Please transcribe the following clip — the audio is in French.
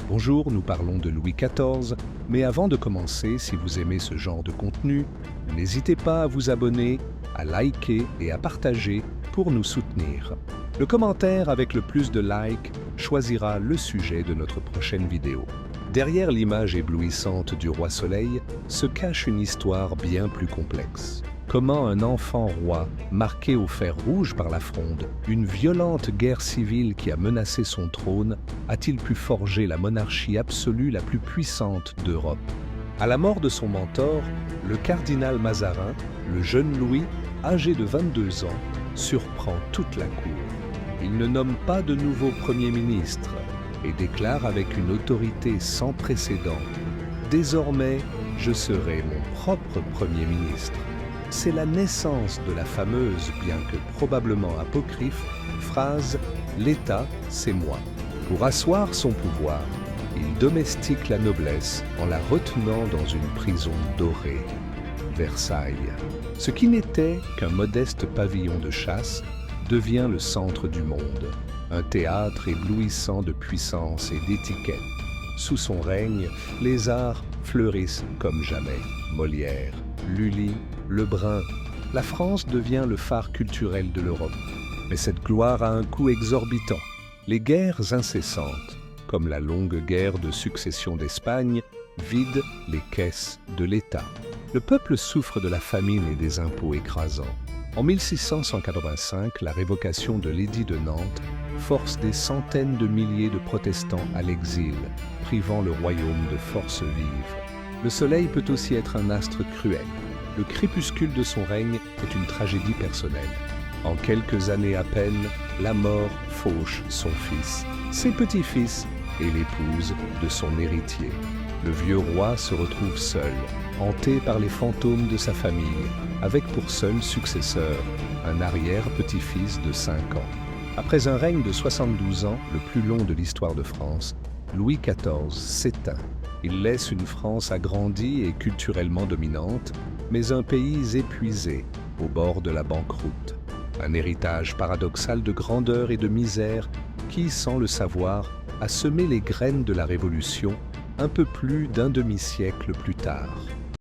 Bonjour, nous parlons de Louis XIV, mais avant de commencer, si vous aimez ce genre de contenu, n'hésitez pas à vous abonner, à liker et à partager pour nous soutenir. Le commentaire avec le plus de likes choisira le sujet de notre prochaine vidéo. Derrière l'image éblouissante du roi Soleil se cache une histoire bien plus complexe. Comment un enfant roi, marqué au fer rouge par la Fronde, une violente guerre civile qui a menacé son trône, a-t-il pu forger la monarchie absolue la plus puissante d'Europe? À la mort de son mentor, le cardinal Mazarin, le jeune Louis, âgé de 22 ans, surprend toute la cour. Il ne nomme pas de nouveau Premier ministre et déclare avec une autorité sans précédent « Désormais, je serai mon propre Premier ministre ». C'est la naissance de la fameuse, bien que probablement apocryphe, phrase « L'État, c'est moi ». Pour asseoir son pouvoir, il domestique la noblesse en la retenant dans une prison dorée, Versailles. Ce qui n'était qu'un modeste pavillon de chasse devient le centre du monde, un théâtre éblouissant de puissance et d'étiquette. Sous son règne, les arts fleurissent comme jamais. Molière, Lully, Lebrun, la France devient le phare culturel de l'Europe. Mais cette gloire a un coût exorbitant. Les guerres incessantes, comme la longue guerre de succession d'Espagne, vident les caisses de l'État. Le peuple souffre de la famine et des impôts écrasants. En 1685, la révocation de l'édit de Nantes force des centaines de milliers de protestants à l'exil, privant le royaume de forces vives. Le soleil peut aussi être un astre cruel. Le crépuscule de son règne est une tragédie personnelle. En quelques années à peine, la mort fauche son fils, ses petits-fils et l'épouse de son héritier. Le vieux roi se retrouve seul, hanté par les fantômes de sa famille, avec pour seul successeur un arrière-petit-fils de 5 ans. Après un règne de 72 ans, le plus long de l'histoire de France, Louis XIV s'éteint. Il laisse une France agrandie et culturellement dominante, mais un pays épuisé, au bord de la banqueroute. Un héritage paradoxal de grandeur et de misère qui, sans le savoir, a semé les graines de la Révolution un peu plus d'un demi-siècle plus tard.